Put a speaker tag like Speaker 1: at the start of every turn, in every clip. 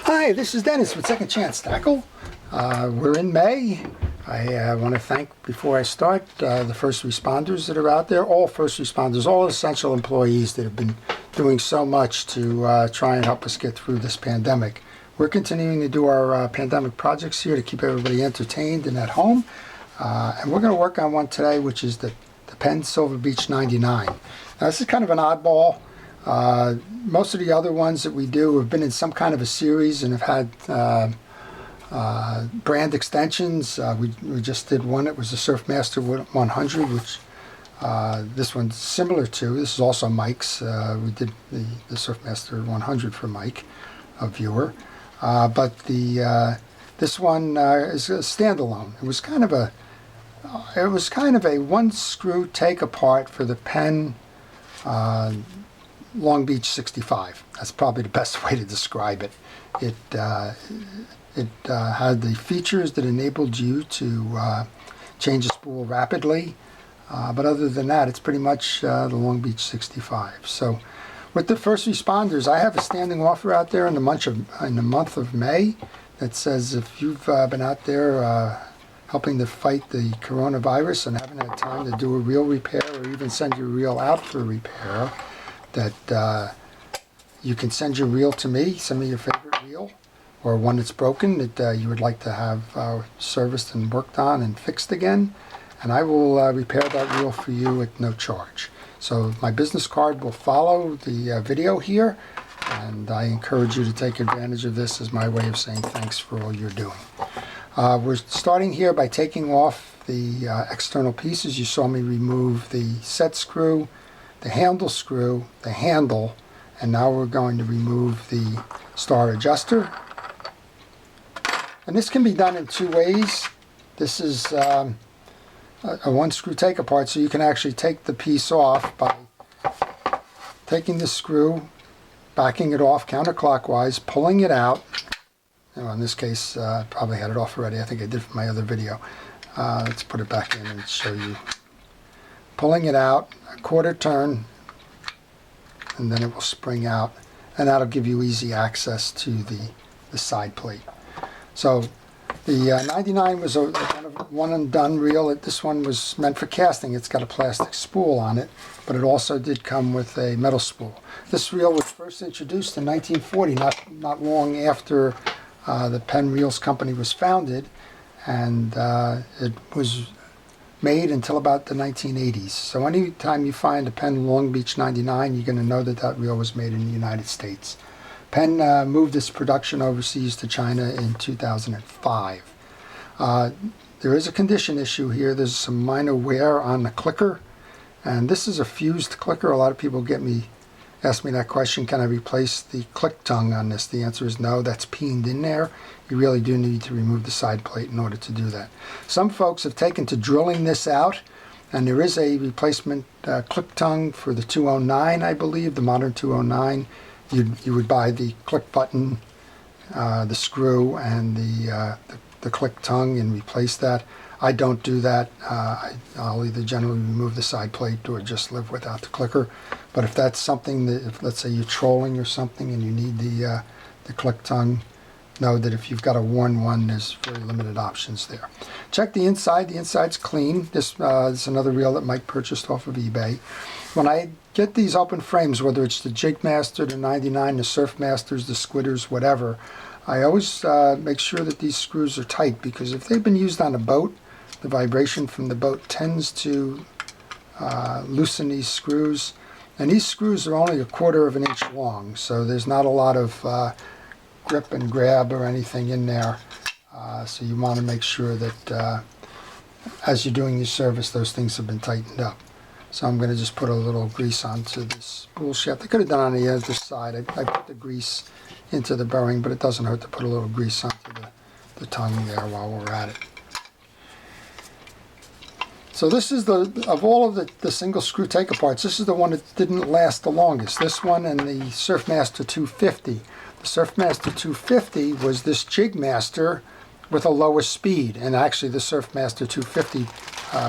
Speaker 1: Hi, this is Dennis with Second Chance Tackle. We're in May. I want to thank, before I start, the first responders that are out there, all first responders, all essential employees that have been doing so much to try and help us get through this pandemic. We're continuing to do our pandemic projects here to keep everybody entertained and at home. And we're going to work on one today, which is the Penn Silver Beach 99. Now, this is kind of an oddball. Most of the other ones that we do have been in some kind of a series and have had brand extensions. We just did one. It was the Surfmaster 100, which this one's similar to. This is also Mike's. We did the Surfmaster 100 for Mike, a viewer. But this one is a standalone. It was kind of a one screw take apart for the Penn Long Beach 65. That's probably the best way to describe it. It had the features that enabled you to change a spool rapidly, but other than that, it's pretty much the Long Beach 65. So, with the first responders, I have a standing offer out there in the month of May that says if you've been out there helping to fight the coronavirus and haven't had time to do a reel repair or even send your reel out for repair, that you can send your reel to me, send me your favorite reel, or one that's broken that you would like to have serviced and worked on and fixed again, and I will repair that reel for you at no charge. So my business card will follow the video here, and I encourage you to take advantage of this as my way of saying thanks for all you're doing. We're starting here by taking off the external pieces. You saw me remove the set screw, the handle screw, the handle, and now we're going to remove the star adjuster. And this can be done in two ways. This is a one screw take apart, so you can actually take the piece off by taking the screw, backing it off counterclockwise, pulling it out. In this case, I probably had it off already. I think I did for my other video. Let's put it back in and show you. Pulling it out, a quarter turn, and then it will spring out, and that'll give you easy access to the side plate. So the 99 was a one and done reel. This one was meant for casting. It's got a plastic spool on it, but it also did come with a metal spool. This reel was first introduced in 1940, not long after the Penn Reels Company was founded, and it was made until about the 1980s. So anytime you find a Penn Long Beach 99, you're going to know that that reel was made in the United States. Penn moved its production overseas to China in 2005. There is a condition issue here. There's some minor wear on the clicker, and this is a fused clicker. A lot of people ask me that question, can I replace the click tongue on this? The answer is no, that's peened in there. You really do need to remove the side plate in order to do that. Some folks have taken to drilling this out, and there is a replacement click tongue for the 209, I believe, the modern 209. You would buy the click button, the screw, and the click tongue and replace that. I don't do that. I'll either generally remove the side plate or just live without the clicker. But if that's something that, if let's say you're trolling or something and you need the click tongue, know that if you've got a worn one, there's very limited options there. Check the inside. The inside's clean. This is another reel that Mike purchased off of eBay. When I get these open frames, whether it's the Jigmaster, the 99, the Surfmasters, the Squidders, whatever, I always make sure that these screws are tight, because if they've been used on a boat, the vibration from the boat tends to loosen these screws. And these screws are only 1/4 of an inch long, so there's not a lot of grip and grab or anything in there. So you want to make sure that as you're doing your service, those things have been tightened up. So I'm going to just put a little grease onto this spool shaft. I could have done on the other side. I put the grease into the bearing, but it doesn't hurt to put a little grease onto the tongue there while we're at it. So this is of all of the single screw take aparts, this is the one that didn't last the longest. This one and the Surfmaster 250. The Surfmaster 250 was this Jigmaster with a lower speed, and actually the Surfmaster 250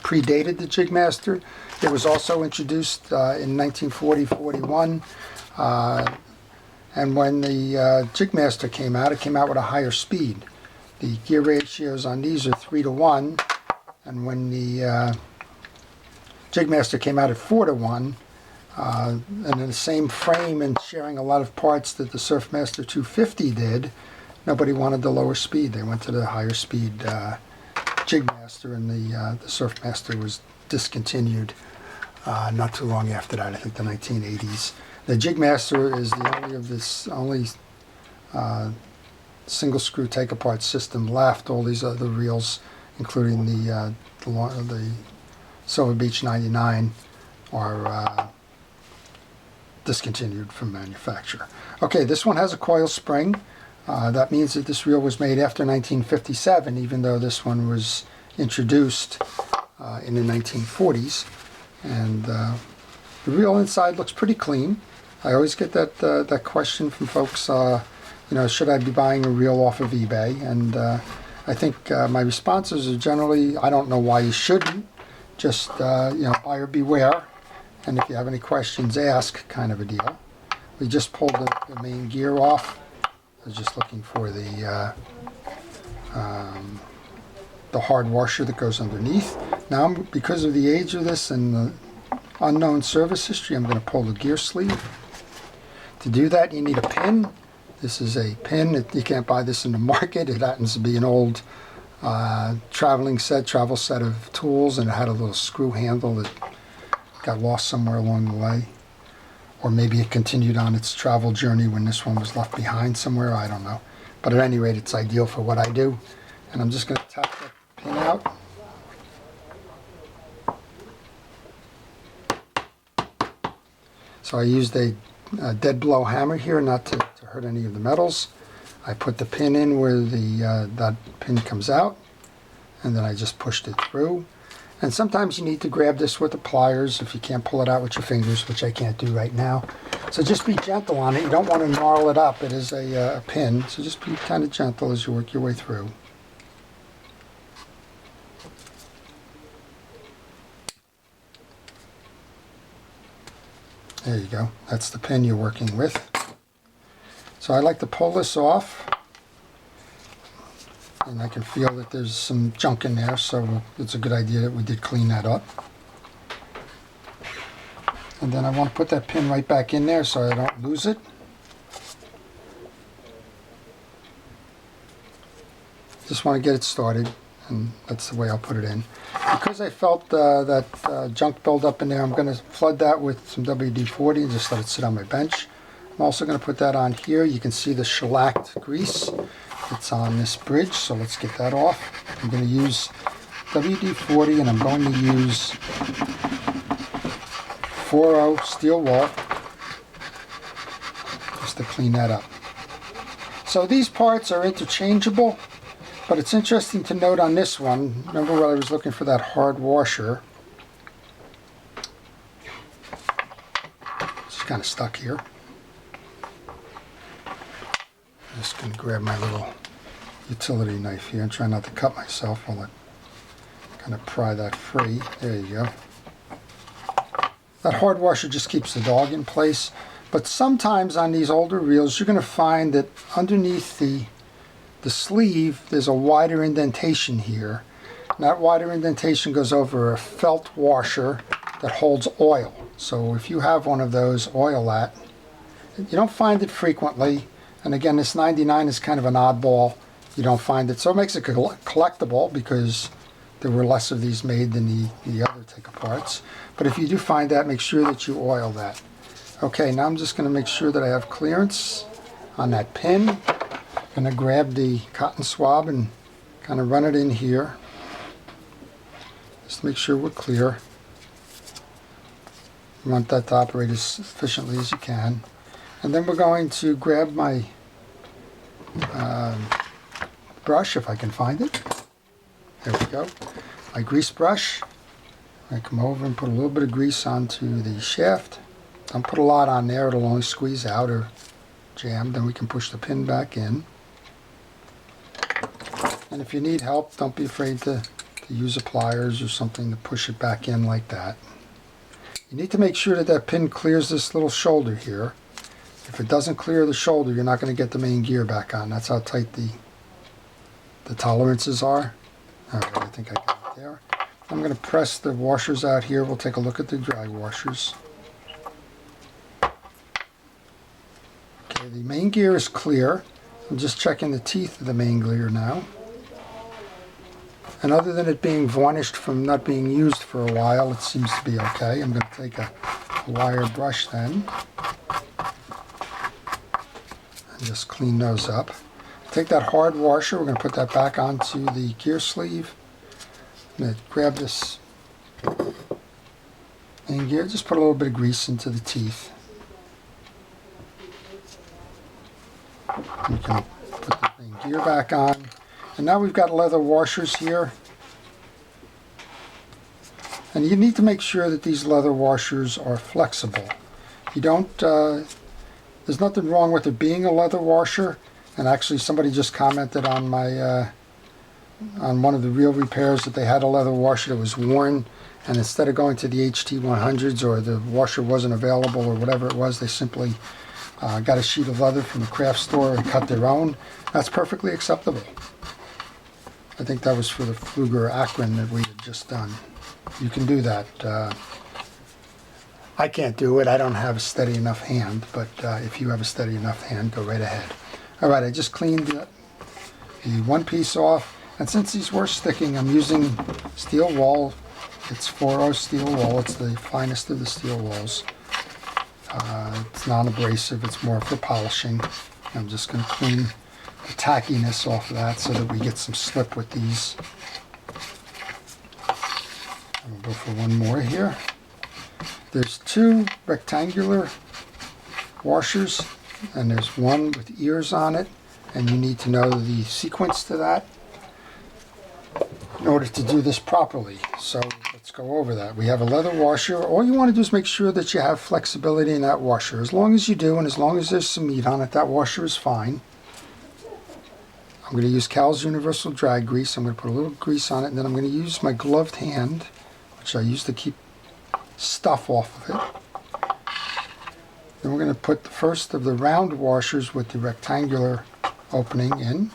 Speaker 1: predated the Jigmaster. It was also introduced in 1940-41. And when the Jigmaster came out, it came out with a higher speed. The gear ratios on these are 3-to-1, and when the Jigmaster came out at 4-to-1, and in the same frame and sharing a lot of parts that the Surfmaster 250 did, nobody wanted the lower speed. They went to the higher speed Jigmaster, and the Surfmaster was discontinued not too long after that, I think the 1980s. The Jigmaster is the only single screw take-apart system left. All these other reels, including the Silver Beach 99, are discontinued from manufacture. Okay, this one has a coil spring. That means that this reel was made after 1957, even though this one was introduced in the 1940s. And the reel inside looks pretty clean. I always get that question from folks, you know, should I be buying a reel off of eBay? And I think my responses are generally, I don't know why you shouldn't. Just, you know, buyer beware. And if you have any questions, ask, kind of a deal. We just pulled the main gear off. I was just looking for the hard washer that goes underneath. Now, because of the age of this and the unknown service history, I'm going to pull the gear sleeve. To do that, you need a pin. This is a pin. You can't buy this in the market. It happens to be an old travel set of tools, and it had a little screw handle that got lost somewhere along the way. Or maybe it continued on its travel journey when this one was left behind somewhere. I don't know. But at any rate, it's ideal for what I do. And I'm just going to tap that pin out. So I used a dead blow hammer here, not to hurt any of the metals. I put the pin in where that pin comes out, and then I just pushed it through. And sometimes you need to grab this with the pliers if you can't pull it out with your fingers, which I can't do right now. So just be gentle on it. You don't want to gnarl it up. It is a pin, so just be kind of gentle as you work your way through. There you go. That's the pin you're working with. So I like to pull this off, and I can feel that there's some junk in there, so it's a good idea that we did clean that up. And then I want to put that pin right back in there so I don't lose it. Just want to get it started, and that's the way I'll put it in. Because I felt that junk buildup in there, I'm going to flood that with some WD-40 and just let it sit on my bench. I'm also going to put that on here. You can see the shellacked grease that's on this bridge, so let's get that off. I'm going to use WD-40, and I'm going to use 4.0 steel wool just to clean that up. So these parts are interchangeable, but it's interesting to note on this one, remember when I was looking for that hard washer, it's kind of stuck here. I'm just going to grab my little utility knife here and try not to cut myself while I kind of pry that free. There you go. That hard washer just keeps the dog in place, but sometimes on these older reels you're going to find that underneath the sleeve there's a wider indentation here. And that wider indentation goes over a felt washer that holds oil. So if you have one of those, oil that. You don't find it frequently, and again this 99 is kind of an oddball. You don't find it, so it makes it collectible because there were less of these made than the other take-aparts. But if you do find that, make sure that you oil that. Okay, now I'm just going to make sure that I have clearance on that pin. I'm going to grab the cotton swab and kind of run it in here. Just to make sure we're clear. You want that to operate as efficiently as you can. And then we're going to grab my brush, if I can find it. There we go. My grease brush. I come over and put a little bit of grease onto the shaft. Don't put a lot on there, it'll only squeeze out or jam. Then we can push the pin back in. And if you need help, don't be afraid to use a pliers or something to push it back in like that. You need to make sure that that pin clears this little shoulder here. If it doesn't clear the shoulder, you're not going to get the main gear back on. That's how tight the tolerances are. Alright, I think I got it there. I'm going to press the washers out here. We'll take a look at the drag washers. Okay, the main gear is clear. I'm just checking the teeth of the main gear now. And other than it being varnished from not being used for a while, it seems to be okay. I'm going to take a wire brush then and just clean those up. Take that hard washer, we're going to put that back onto the gear sleeve. I'm going to grab this main gear, just put a little bit of grease into the teeth. You can put the main gear back on. And now we've got leather washers here. And you need to make sure that these leather washers are flexible. You don't, there's nothing wrong with it being a leather washer. And actually somebody just commented on my, on one of the real repairs that they had a leather washer that was worn. And instead of going to the HT100s or the washer wasn't available or whatever it was, they simply got a sheet of leather from the craft store and cut their own. That's perfectly acceptable. I think that was for the Fluger Akron that we had just done. You can do that. I can't do it. I don't have a steady enough hand, but if you have a steady enough hand, go right ahead. Alright, I just cleaned the one piece off, and since these were sticking, I'm using steel wool. It's 4-0 steel wool. It's the finest of the steel wools. It's non-abrasive. It's more for polishing. I'm just going to clean the tackiness off of that so that we get some slip with these. I'm going to go for one more here. There's two rectangular washers, and there's one with ears on it, and you need to know the sequence to that in order to do this properly. So let's go over that. We have a leather washer. All you want to do is make sure that you have flexibility in that washer. As long as you do, and as long as there's some meat on it, that washer is fine. I'm going to use Cal's Universal Drag Grease. I'm going to put a little grease on it, and then I'm going to use my gloved hand, which I use to keep stuff off of it. Then we're going to put the first of the round washers with the rectangular opening in.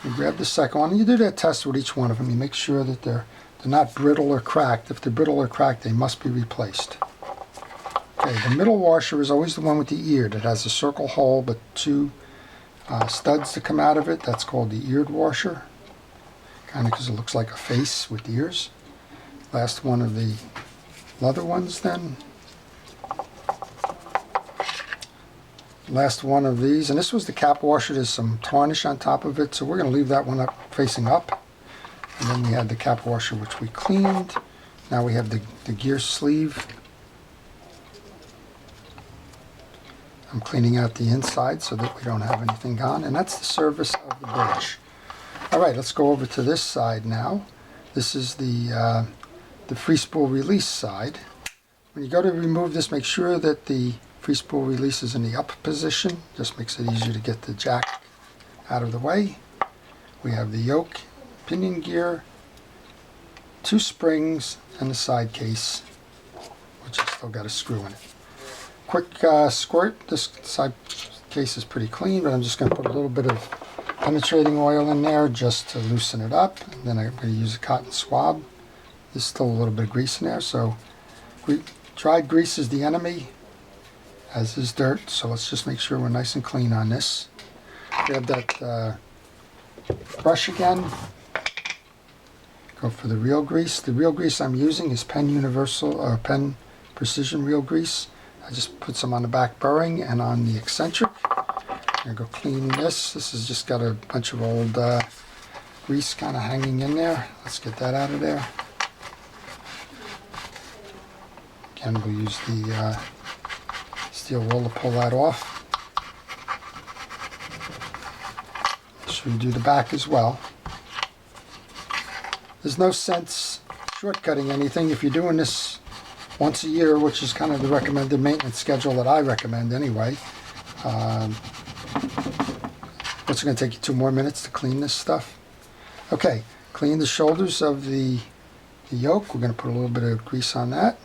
Speaker 1: You grab the second one, and you do that test with each one of them. You make sure that they're not brittle or cracked. If they're brittle or cracked, they must be replaced. Okay, the middle washer is always the one with the ear that has a circle hole but two studs to come out of it. That's called the eared washer, kind of because it looks like a face with ears. Last one of the leather ones then. Last one of these, and this was the cap washer. There's some tarnish on top of it, so we're going to leave that one up facing up. And then we had the cap washer, which we cleaned. Now we have the gear sleeve. I'm cleaning out the inside so that we don't have anything on, and that's the surface of the brush. Alright, let's go over to this side now. This is the free spool release side. When you go to remove this, make sure that the free spool release is in the up position. Just makes it easier to get the jack out of the way. We have the yoke, pinion gear, two springs, and the side case, which has still got a screw in it. Quick squirt. This side case is pretty clean, but I'm just going to put a little bit of penetrating oil in there just to loosen it up. And then I'm going to use a cotton swab. There's still a little bit of grease in there, so dried grease is the enemy, as is dirt, so let's just make sure we're nice and clean on this. Grab that brush again. Go for the real grease. The real grease I'm using is Penn Universal or Penn Precision Real Grease. I just put some on the back bearing and on the eccentric. I'm going to go clean this. This has just got a bunch of old grease kind of hanging in there. Let's get that out of there. Again, we'll use the steel wool to pull that off. Should we do the back as well? There's no sense shortcutting anything. If you're doing this once a year, which is kind of the recommended maintenance schedule that I recommend anyway, it's going to take you 2 more minutes to clean this stuff. Okay, clean the shoulders of the yoke. We're going to put a little bit of grease on that.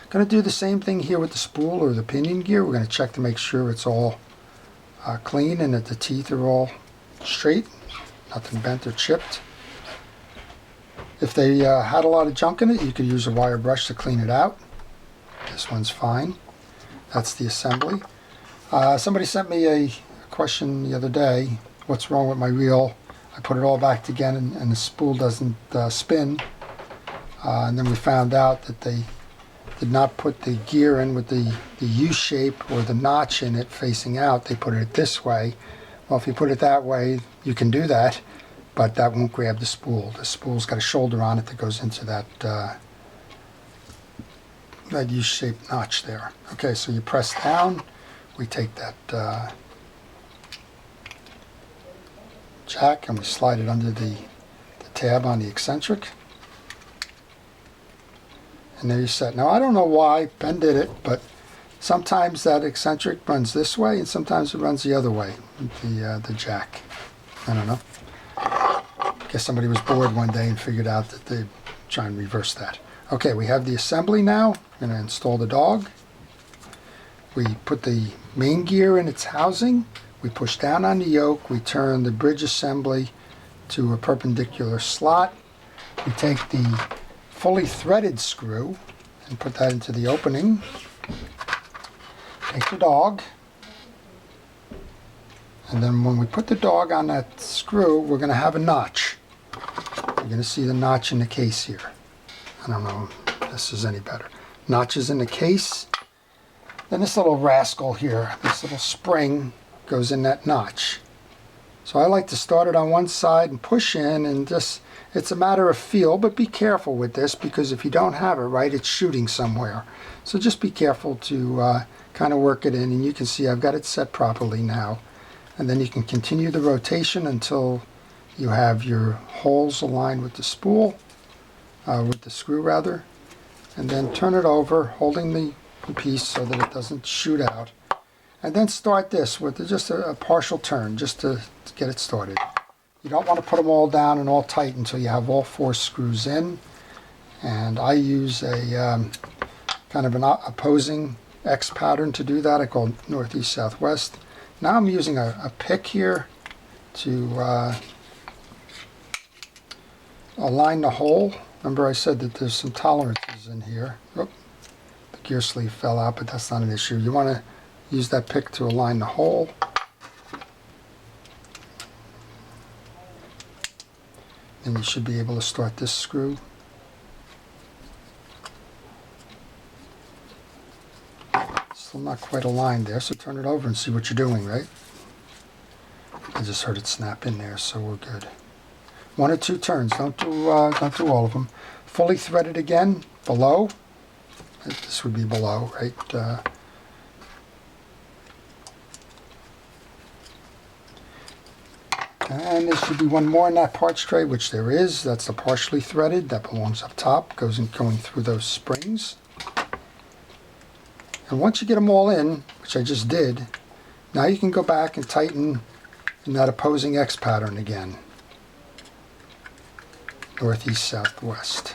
Speaker 1: Going to do the same thing here with the spool or the pinion gear. We're going to check to make sure it's all clean and that the teeth are all straight, nothing bent or chipped. If they had a lot of junk in it, you could use a wire brush to clean it out. This one's fine. That's the assembly. Somebody sent me a question the other day, what's wrong with my reel? I put it all back again and the spool doesn't spin. And then we found out that they did not put the gear in with the U shape or the notch in it facing out. They put it this way. Well, if you put it that way, you can do that, but that won't grab the spool. The spool's got a shoulder on it that goes into that U-shaped notch there. Okay, so you press down. We take that jack and we slide it under the tab on the eccentric. And there you're set. Now I don't know why Penn did it, but sometimes that eccentric runs this way and sometimes it runs the other way, the jack. I don't know. Guess somebody was bored one day and figured out that they'd try and reverse that. Okay, we have the assembly now. I'm going to install the dog. We put the main gear in its housing. We push down on the yoke. We turn the bridge assembly to a perpendicular slot. We take the fully threaded screw and put that into the opening. Take the dog, and then when we put the dog on that screw, we're going to have a notch. You're going to see the notch in the case here. I don't know if this is any better. Notches in the case. Then this little rascal here, this little spring goes in that notch. So I like to start it on one side and push in, and just, it's a matter of feel, but be careful with this because if you don't have it right, it's shooting somewhere. So just be careful to kind of work it in, and you can see I've got it set properly now. And then you can continue the rotation until you have your holes aligned with the spool, with the screw rather, and then turn it over, holding the piece so that it doesn't shoot out. And then start this with just a partial turn, just to get it started. You don't want to put them all down and all tight until you have all 4 screws in. And I use a kind of an opposing X pattern to do that. I call it northeast southwest. Now I'm using a pick here to align the hole. Remember I said that there's some tolerances in here. Oop, the gear sleeve fell out, but that's not an issue. You want to use that pick to align the hole. And you should be able to start this screw. Still not quite aligned there, so turn it over and see what you're doing, right? I just heard it snap in there, so we're good. 1 or 2 turns, don't do all of them. Fully threaded again, below. This would be below, right? And there should be one more in that parts tray, which there is. That's the partially threaded. That belongs up top, going through those springs. And once you get them all in, which I just did, now you can go back and tighten in that opposing X pattern again. Northeast, southwest.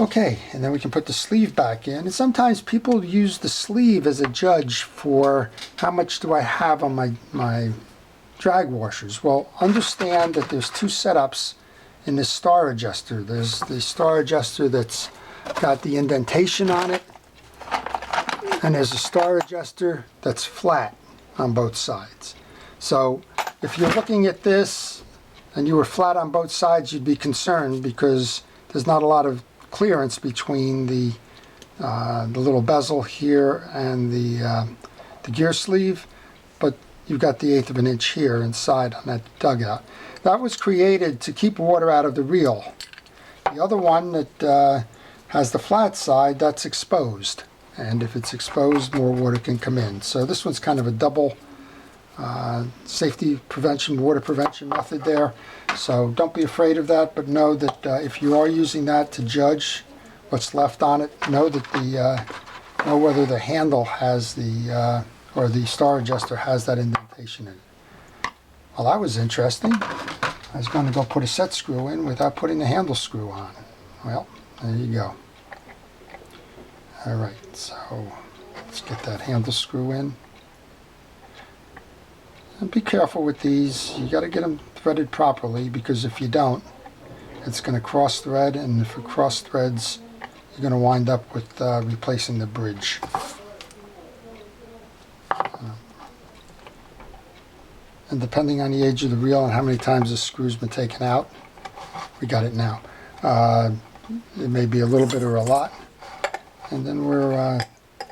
Speaker 1: Okay, and then we can put the sleeve back in. And sometimes people use the sleeve as a judge for how much do I have on my drag washers. Well, understand that there's 2 setups in this star adjuster. There's the star adjuster that's got the indentation on it, and there's a star adjuster that's flat on both sides. So if you're looking at this and you were flat on both sides, you'd be concerned because there's not a lot of clearance between the little bezel here and the gear sleeve, but you've got the 1/8 of an inch here inside on that dugout. That was created to keep water out of the reel. The other one that has the flat side, that's exposed, and if it's exposed, more water can come in. So this one's kind of a double safety prevention, water prevention method there. So don't be afraid of that, but know that if you are using that to judge what's left on it, know that know whether the handle has the or the star adjuster has that indentation in it. Well, that was interesting. I was going to go put a set screw in without putting the handle screw on. Well, there you go. All right, so let's get that handle screw in. And be careful with these. You got to get them threaded properly, because if you don't, it's going to cross thread, and if it cross threads, you're going to wind up with replacing the bridge. And depending on the age of the reel and how many times the screw's been taken out, we got it now. It may be a little bit or a lot. And then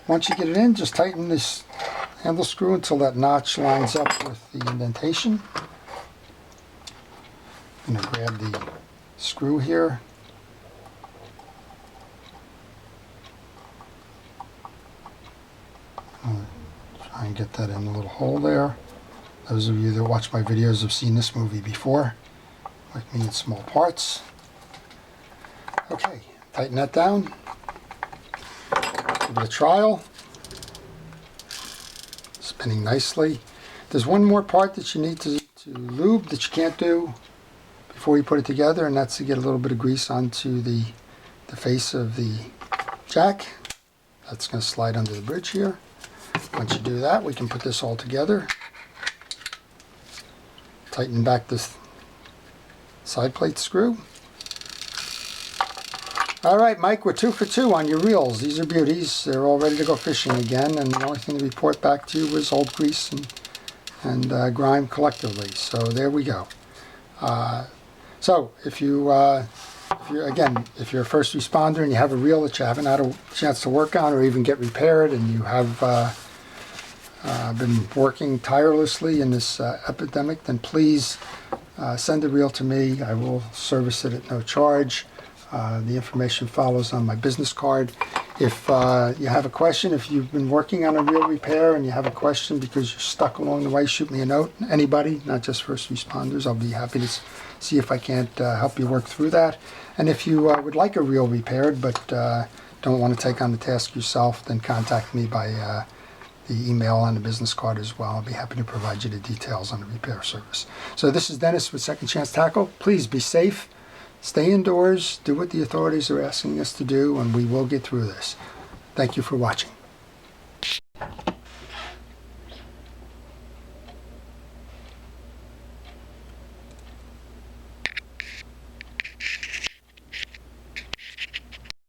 Speaker 1: once you get it in, just tighten this handle screw until that notch lines up with the indentation. I'm going to grab the screw here. Try and get that in a little hole there. Those of you that watch my videos have seen this movie before, like me in small parts. Okay, tighten that down. Give it a trial. Spinning nicely. There's one more part that you need to lube that you can't do before you put it together, and that's to get a little bit of grease onto the face of the jack. That's going to slide under the bridge here. Once you do that, we can put this all together. Tighten back this side plate screw. All right, Mike, we're 2 for 2 on your reels. These are beauties. They're all ready to go fishing again, and the only thing to report back to you was old grease and grime collectively. So there we go. So if you're a first responder and you have a reel that you haven't had a chance to work on or even get repaired, and you have been working tirelessly in this epidemic, then please send the reel to me. I will service it at no charge. The information follows on my business card. If you have a question, if you've been working on a reel repair and you have a question because you're stuck along the way, shoot me a note. Anybody, not just first responders. I'll be happy to see if I can't help you work through that. And if you would like a reel repaired but don't want to take on the task yourself, then contact me by the email on the business card as well. I'll be happy to provide you the details on the repair service. So this is Dennis with Second Chance Tackle. Please be safe. Stay indoors, do what the authorities are asking us to do, and we will get through this. Thank you for watching.